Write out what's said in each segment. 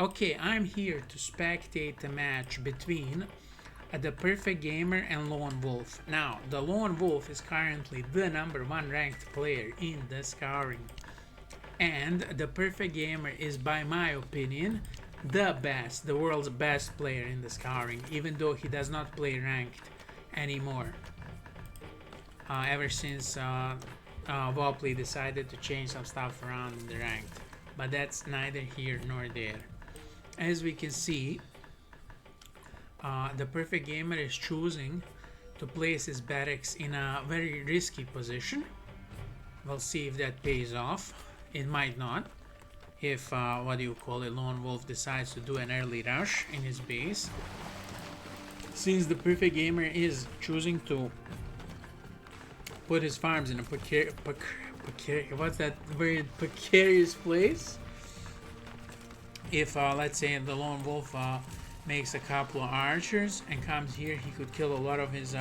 Okay, I'm here to spectate a match between theperfectgamer and Lonewolf. Now, the Lonewolf is currently the #1 ranked player in the scouring, and theperfectgamer is, by my opinion, the world's best player in the scouring, even though he does not play ranked anymore. Ever since Vopley decided to change some stuff around in the ranked, but that's neither here nor there. As we can see, theperfectgamer is choosing to place his barracks in a very risky position. We'll see if that pays off. It might not, if Lonewolf decides to do an early rush in his base. Since theperfectgamer is choosing to put his farms in a precarious place. If let's say the Lonewolf makes a couple of archers and comes here, he could kill a lot of his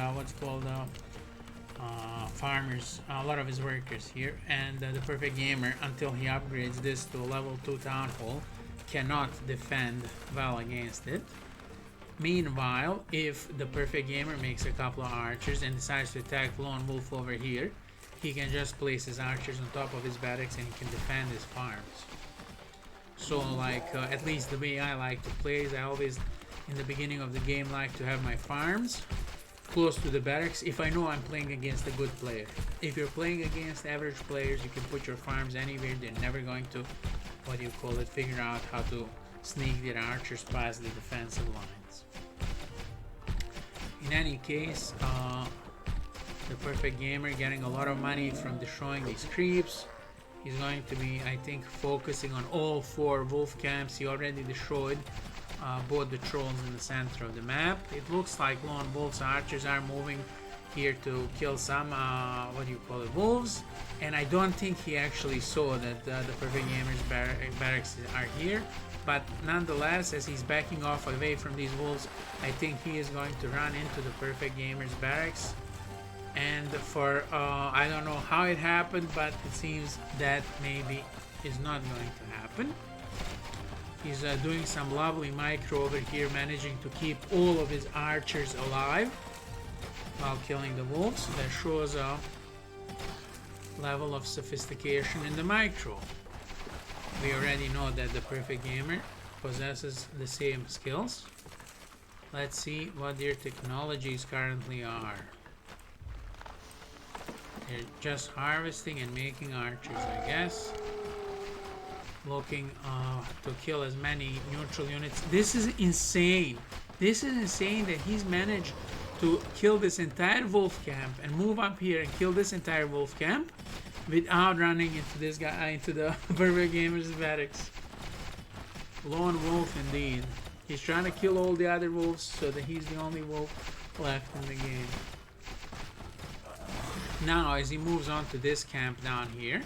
farmers, a lot of his workers here, and theperfectgamer, until he upgrades this to a level 2 town hall, cannot defend well against it. Meanwhile, if theperfectgamer makes a couple of archers and decides to attack Lonewolf over here, he can just place his archers on top of his barracks and he can defend his farms. So at least the way I like to play is I always, in the beginning of the game, like to have my farms close to the barracks if I know I'm playing against a good player. If you're playing against average players, you can put your farms anywhere. They're never going to, figure out how to sneak their archers past the defensive lines. In any case, theperfectgamer getting a lot of money from destroying these creeps. He's going to be, I think, focusing on all 4 wolf camps. He already destroyed both the trolls in the center of the map. It looks like Lonewolf's archers are moving here to kill some wolves, and I don't think he actually saw that theperfectgamer's barracks are here. But nonetheless, as he's backing off away from these wolves, I think he is going to run into theperfectgamer's barracks. And for I don't know how it happened, but it seems that maybe is not going to happen. He's doing some lovely micro over here, managing to keep all of his archers alive while killing the wolves. That shows a level of sophistication in the micro. We already know that theperfectgamer possesses the same skills. Let's see what their technologies currently are. They're just harvesting and making archers, I guess. Looking to kill as many neutral units. This is insane. This is insane that he's managed to kill this entire wolf camp and move up here and kill this entire wolf camp without running into this guy, into the theperfectgamer's barracks. Lonewolf indeed. He's trying to kill all the other wolves so that he's the only wolf left in the game. Now, as he moves on to this camp down here,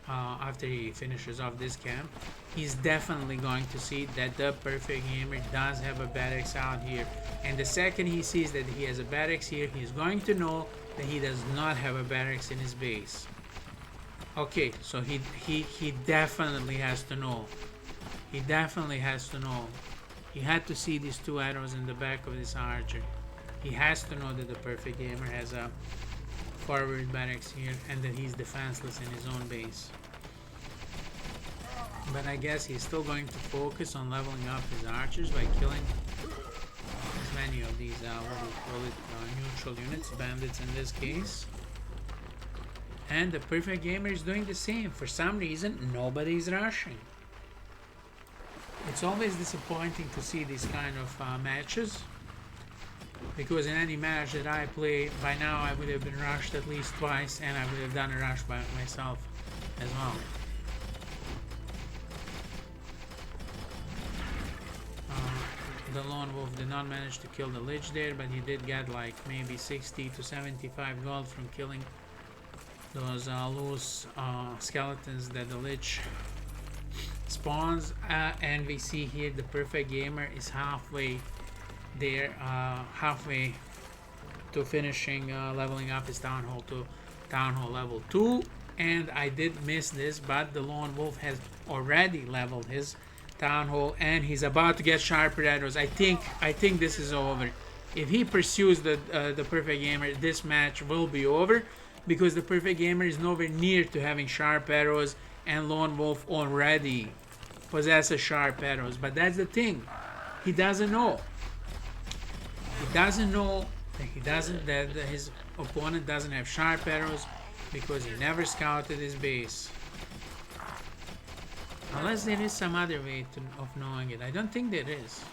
after he finishes off this camp, he's definitely going to see that theperfectgamer does have a barracks out here. And the second he sees that he has a barracks here, he's going to know that he does not have a barracks in his base. Okay, so he definitely has to know. He definitely has to know. He had to see these 2 arrows in the back of this archer. He has to know that theperfectgamer has a forward barracks here and that he's defenseless in his own base. But I guess he's still going to focus on leveling up his archers by killing as many of these neutral units, bandits in this case. And theperfectgamer is doing the same. For some reason, nobody's rushing. It's always disappointing to see these kind of matches, because in any match that I play, by now I would have been rushed at least twice, and I would have done a rush by myself as well. The Lonewolf did not manage to kill the Lich there, but he did get like maybe 60 to 75 gold from killing those loose skeletons that the Lich spawns. And we see here theperfectgamer is halfway there, halfway to finishing leveling up his town hall to town hall level 2. And I did miss this, but the Lonewolf has already leveled his Town Hall, and he's about to get sharper arrows. I think this is over. If he pursues the Perfect Gamer, this match will be over, because the Perfect Gamer is nowhere near to having sharp arrows, and Lonewolf already possesses sharp arrows. But that's the thing, he doesn't know. He doesn't know that his opponent doesn't have sharp arrows, because he never scouted his base. Unless there is some other way of knowing it. I don't think there is,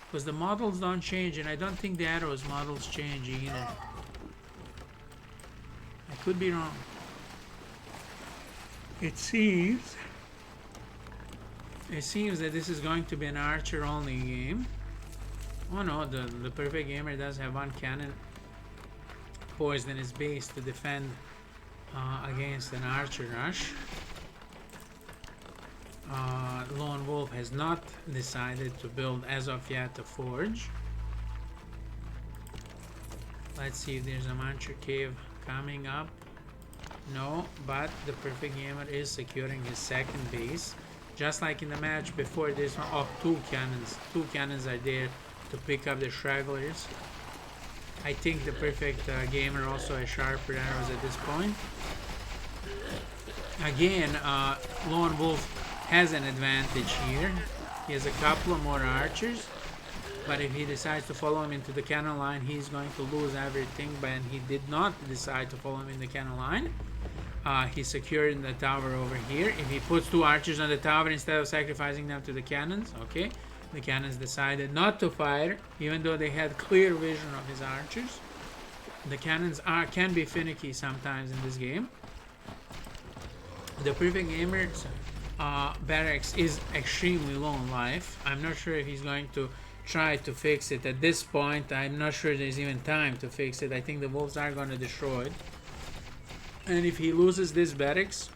because the models don't change, and I don't think the arrows models change either. I could be wrong. It seems that this is going to be an archer only game. Oh no, the Perfect Gamer does have one cannon poised in his base to defend against an archer rush. Lonewolf has not decided to build as of yet a forge. Let's see if there's a Muncher cave coming up. No, but the Perfect Gamer is securing his second base, just like in the match before this one. Oh, two cannons are there to pick up the stragglers. I think the Perfect Gamer also has sharper arrows at this point. Again, Lonewolf has an advantage here. He has a couple of more archers, but if he decides to follow him into the cannon line, he's going to lose everything. But he did not decide to follow him in the cannon line. He secured the tower over here. If he puts two archers on the tower instead of sacrificing them to the cannons, okay, the cannons decided not to fire, even though they had clear vision of his archers. The cannons can be finicky sometimes in this game. The Perfect Gamer's barracks is extremely low in life. I'm not sure if he's going to try to fix it at this point. I'm not sure there's even time to fix it. I think the wolves are going to destroy it. And if he loses this barracks,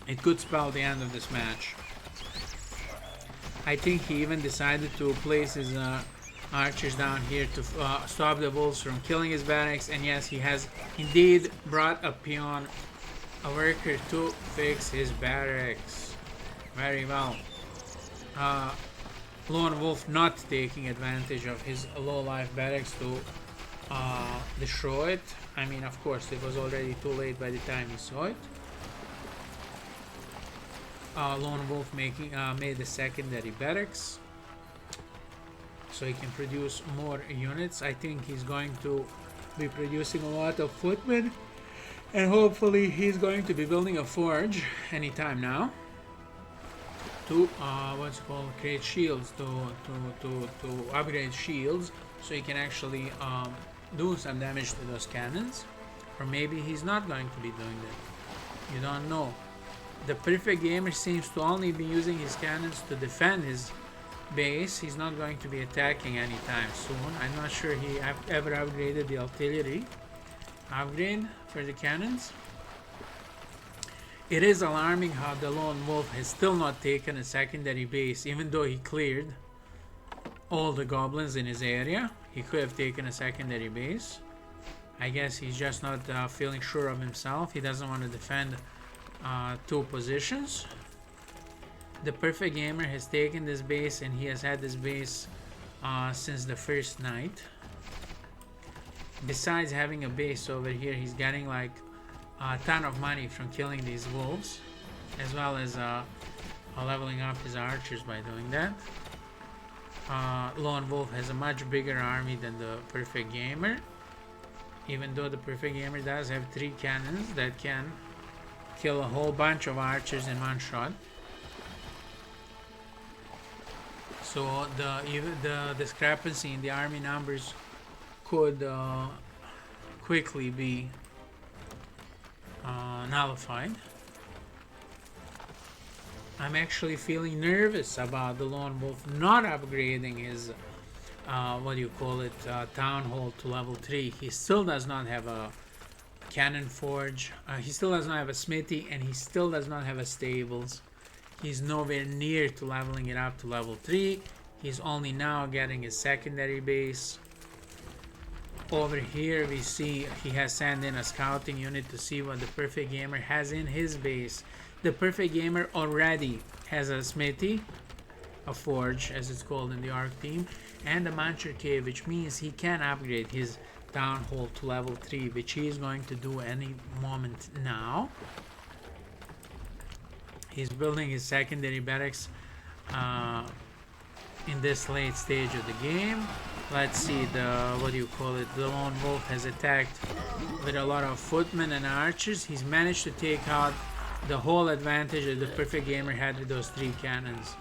it could spell the end of this match. I think he even decided to place his archers down here to stop the wolves from killing his barracks. And yes, he has indeed brought a peon, a worker, to fix his barracks. Very well. Lonewolf not taking advantage of his low life barracks to destroy it. I mean, of course, it was already too late by the time he saw it. Lonewolf made the secondary barracks so he can produce more units. I think he's going to be producing a lot of footmen, and hopefully he's going to be building a forge anytime now to what's called create shields, to upgrade shields, so he can actually do some damage to those cannons. Or maybe he's not going to be doing that. You don't know. The Perfect Gamer seems to only be using his cannons to defend his base. He's not going to be attacking anytime soon. I'm not sure he ever upgraded the artillery upgrade for the cannons. It is alarming how the Lonewolf has still not taken a secondary base, even though he cleared all the goblins in his area. He could have taken a secondary base. I guess he's just not feeling sure of himself. He doesn't want to defend two positions. The Perfect Gamer has taken this base, and he has had this base since the first night. Besides having a base over here, he's getting like a ton of money from killing these wolves, as well as leveling up his archers by doing that. Lonewolf has a much bigger army than the Perfect Gamer, even though the Perfect Gamer does have 3 cannons that can kill a whole bunch of archers in one shot. So the discrepancy in the army numbers could quickly be nullified. I'm actually feeling nervous about the Lonewolf not upgrading his town hall to level 3. He still does not have a cannon forge, he still does not have a smithy, and he still does not have a stables. He's nowhere near to leveling it up to level 3. He's only now getting his secondary base. Over here we see he has sent in a scouting unit to see what the Perfect Gamer has in his base. The Perfect Gamer already has a smithy, a forge as it's called in the Arc team, and a Muncher Cave, which means he can upgrade his town hall to level 3, which he is going to do any moment now. He's building his secondary barracks in this late stage of the game. Let's see, the Lone Wolf has attacked with a lot of footmen and archers. He's managed to take out the whole advantage that the Perfect Gamer had with those 3 cannons.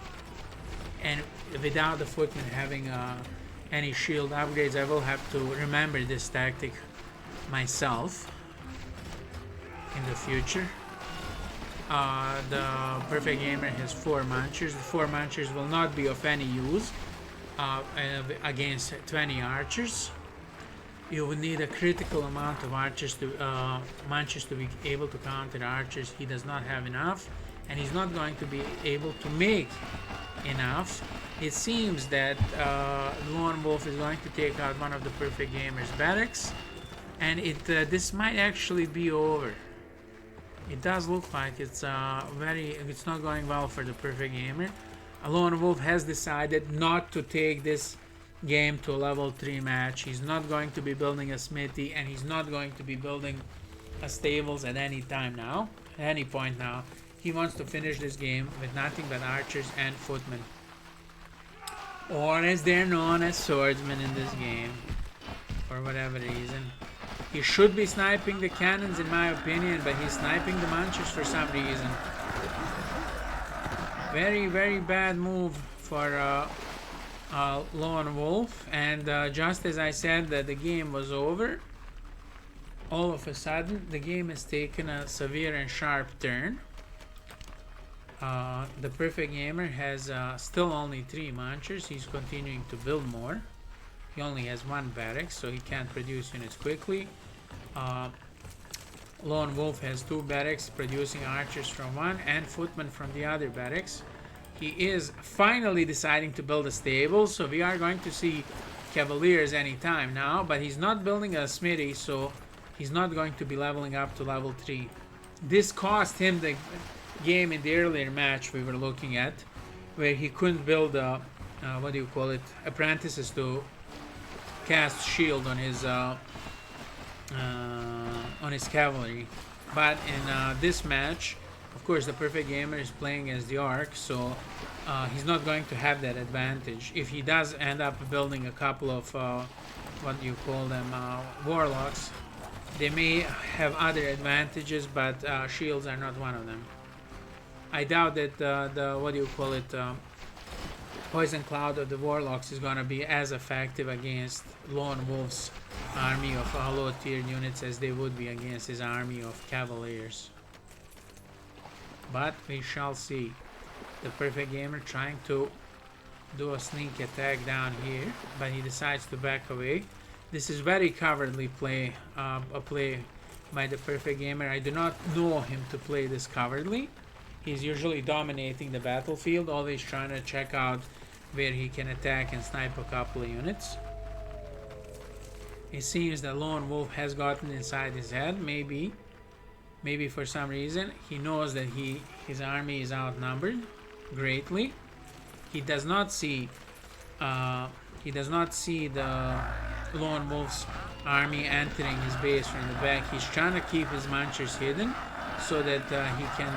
And without the footmen having any shield upgrades, I will have to remember this tactic myself in the future. The Perfect Gamer has 4 Munchers. The 4 Munchers will not be of any use against 20 archers. You would need a critical amount of archers to Munchers to be able to counter archers. He does not have enough, and he's not going to be able to make enough. It seems that Lone Wolf is going to take out one of the Perfect Gamer's barracks, and this might actually be over. It does look like it's not going well for the Perfect Gamer. Lone Wolf has decided not to take this game to a level 3 match. He's not going to be building a smithy, and he's not going to be building a stables at any time now, at any point now. He wants to finish this game with nothing but archers and footmen, or as they're known as swordsmen in this game, for whatever reason. He should be sniping the cannons in my opinion, but he's sniping the Munchers for some reason. Very, very bad move for Lone Wolf, and just as I said that the game was over, all of a sudden the game has taken a severe and sharp turn. The Perfect Gamer has still only 3 Munchers. He's continuing to build more. He only has 1 barracks, so he can't produce units quickly. Lone Wolf has 2 barracks, producing archers from one and footmen from the other barracks. He is finally deciding to build a stable, so we are going to see cavaliers anytime now, but he's not building a smithy, so he's not going to be leveling up to level 3. This cost him the game in the earlier match we were looking at, where he couldn't build apprentices to cast shield on his cavalry. But in this match, of course, the Perfect Gamer is playing as the Arc, so he's not going to have that advantage. If he does end up building a couple of warlocks, they may have other advantages, but shields are not one of them. I doubt that Poison Cloud of the Warlocks is going to be as effective against Lone Wolf's army of low tier units as they would be against his army of Cavaliers. But we shall see. The Perfect Gamer trying to do a sneak attack down here, but he decides to back away. This is very cowardly play, a play by the Perfect Gamer. I do not know him to play this cowardly. He's usually dominating the battlefield, always trying to check out where he can attack and snipe a couple of units. It seems that Lone Wolf has gotten inside his head, maybe for some reason. He knows that his army is outnumbered greatly. He does not see the Lone Wolf's army entering his base from the back. He's trying to keep his Munchers hidden so that he can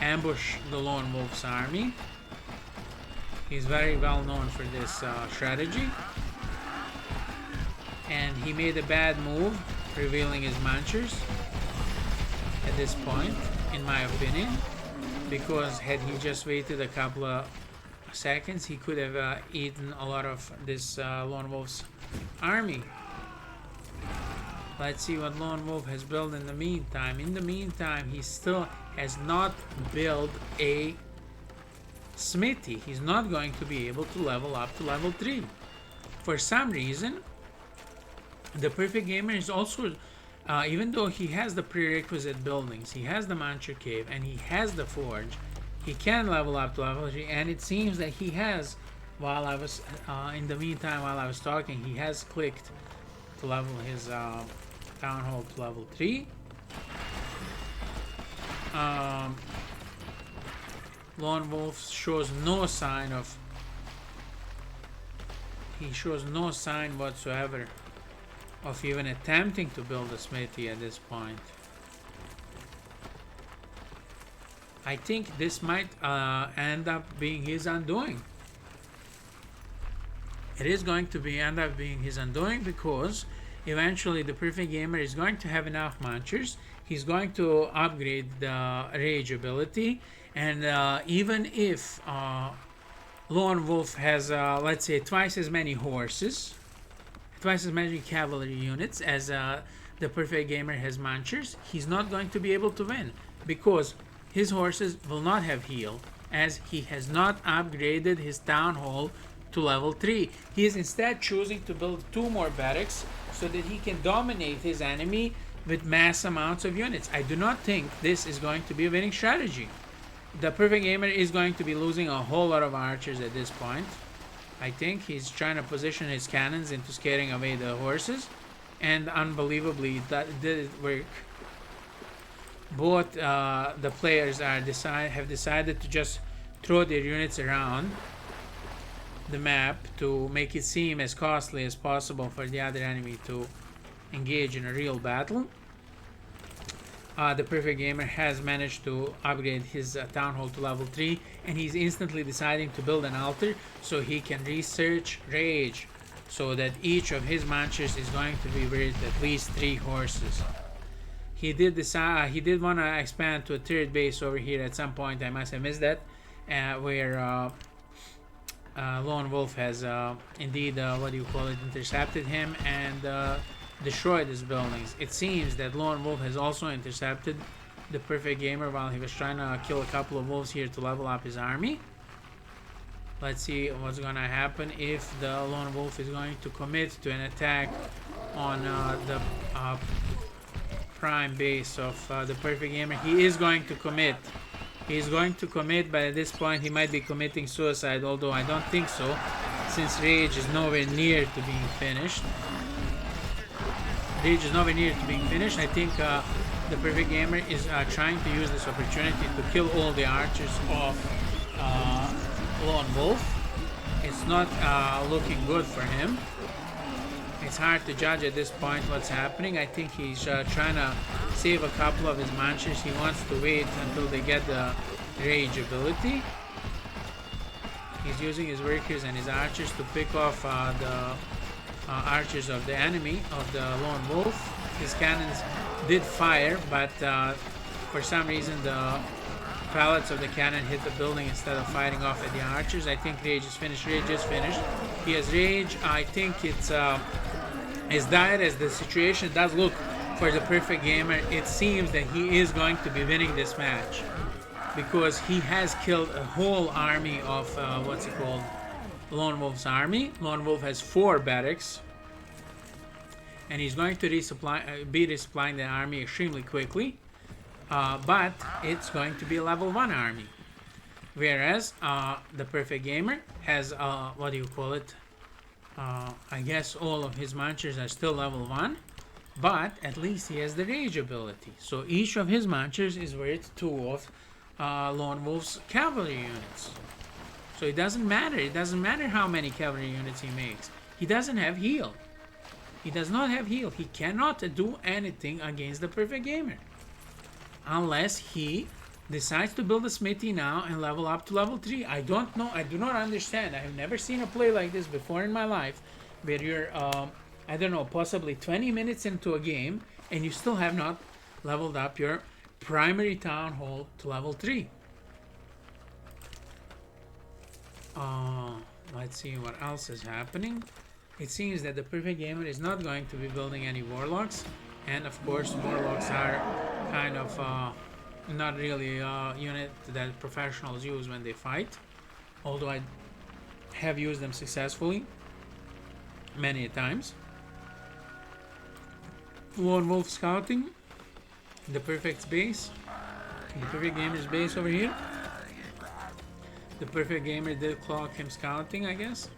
ambush the Lone Wolf's army. He's very well known for this strategy, and he made a bad move revealing his Munchers at this point, in my opinion, because had he just waited a couple of seconds, he could have eaten a lot of this Lone Wolf's army. Let's see what Lone Wolf has built in the meantime. In the meantime, he still has not built a smithy. He's not going to be able to level up to level 3. For some reason, the Perfect Gamer is also, even though he has the prerequisite buildings, he has the Muncher Cave, and he has the Forge, he can level up to level 3, and it seems that he has, while I was, in the meantime, while I was talking, he has clicked to level his Town Hall to level 3. Lonewolf shows no sign of. He shows no sign whatsoever of even attempting to build a smithy at this point. I think this might end up being his undoing. It is going to end up being his undoing, because eventually the Perfect Gamer is going to have enough munchers. He's going to upgrade the rage ability, and even if Lonewolf has, let's say, twice as many horses, twice as many cavalry units as the Perfect Gamer has munchers, he's not going to be able to win, because his horses will not have heal, as he has not upgraded his town hall to level 3. He is instead choosing to build 2 more barracks so that he can dominate his enemy with mass amounts of units. I do not think this is going to be a winning strategy. The Perfect Gamer is going to be losing a whole lot of archers at this point. I think he's trying to position his cannons into scaring away the horses, and unbelievably that did work. Both the players have decided to just throw their units around the map to make it seem as costly as possible for the other enemy to engage in a real battle. The Perfect Gamer has managed to upgrade his town hall to level 3, and he's instantly deciding to build an altar so he can research rage, so that each of his munchers is going to be worth at least 3 horses. He did decide he did want to expand to a 3rd base over here at some point. I must have missed that, where Lonewolf has indeed intercepted him and destroyed his buildings. It seems that Lonewolf has also intercepted the Perfect Gamer while he was trying to kill a couple of wolves here to level up his army. Let's see what's gonna happen if the Lonewolf is going to commit to an attack on the prime base of the Perfect Gamer. He is going to commit. He's going to commit, but at this point he might be committing suicide, although I don't think so, since Rage is nowhere near to being finished. Rage is nowhere near to being finished. I think the Perfect Gamer is trying to use this opportunity to kill all the archers of Lonewolf. It's not looking good for him. It's hard to judge at this point what's happening. I think he's trying to save a couple of his munchers. He wants to wait until they get the rage ability. He's using his workers and his archers to pick off the archers of the enemy, of the Lonewolf. His cannons did fire, but for some reason the pellets of the cannon hit the building instead of fighting off at the archers. I think Rage is finished. Rage is finished. He has Rage. I think it's as dire as the situation does look for the Perfect Gamer, it seems that he is going to be winning this match, because he has killed a whole army of Lonewolf's army. Lonewolf has 4 barracks, and he's going to be resupplying the army extremely quickly, but it's going to be a level 1 army, whereas the Perfect Gamer has I guess all of his munchers are still level 1, but at least he has the rage ability, so each of his munchers is worth 2 of Lonewolf's cavalry units. So it doesn't matter how many cavalry units he makes. He doesn't have heal. He does not have heal. He cannot do anything against the Perfect Gamer unless he decides to build a smithy now and level up to level 3. I don't know. I do not understand. I have never seen a play like this before in my life, where you're, I don't know, possibly 20 minutes into a game and you still have not leveled up your primary town hall to level 3. Let's see what else is happening. It seems that the Perfect Gamer is not going to be building any warlocks, and of course warlocks are kind of not really a unit that professionals use when they fight, although I have used them successfully many times. Lonewolf scouting the Perfect base, the Perfect Gamer's base over here. The Perfect Gamer did clock him scouting, I guess.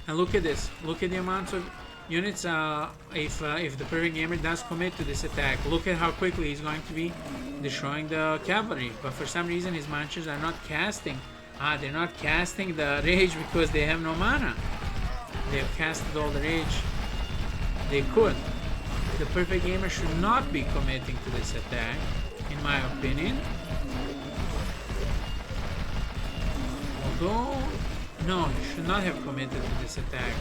And look at this. Look at the amounts of units, if the perfect gamer does commit to this attack, look at how quickly he's going to be destroying the cavalry. But for some reason his munchers are not casting. They're not casting the rage because they have no mana. They've casted all the rage they could. The perfect gamer should not be committing to this attack, in my opinion. Although, no, he should not have committed to this attack.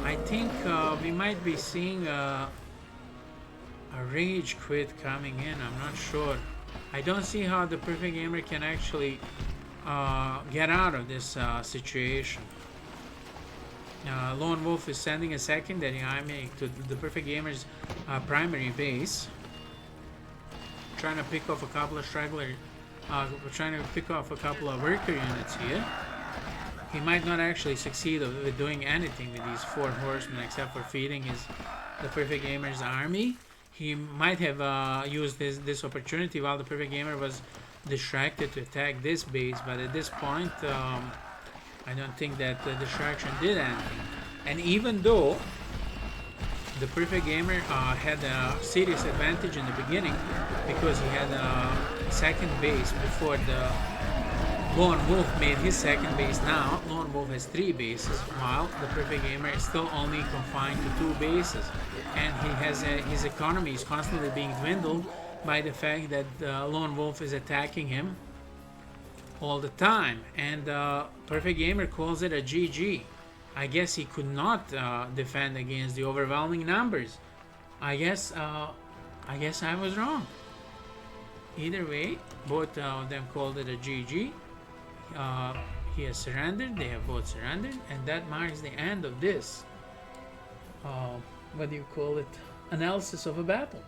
I think we might be seeing a rage quit coming in. I'm not sure. I don't see how the perfect gamer can actually get out of this situation. Lonewolf is sending a secondary army to the perfect gamer's primary base, trying to pick off a couple of stragglers. Trying to pick off a couple of worker units here. He might not actually succeed with doing anything with these 4 horsemen except for feeding the perfect gamer's army. He might have used this opportunity while the perfect gamer was distracted to attack this base, but at this point I don't think that the distraction did anything. And even though the perfect gamer had a serious advantage in the beginning because he had a second base before the Lonewolf made his second base. Now Lonewolf has 3 bases, while the perfect gamer is still only confined to 2 bases, and he has his economy is constantly being dwindled by the fact that Lonewolf is attacking him all the time, and perfect gamer calls it a GG. I guess he could not defend against the overwhelming numbers. I guess I was wrong. Either way, both of them called it a GG. He has surrendered, they have both surrendered, and that marks the end of this, what do you call it, analysis of a battle.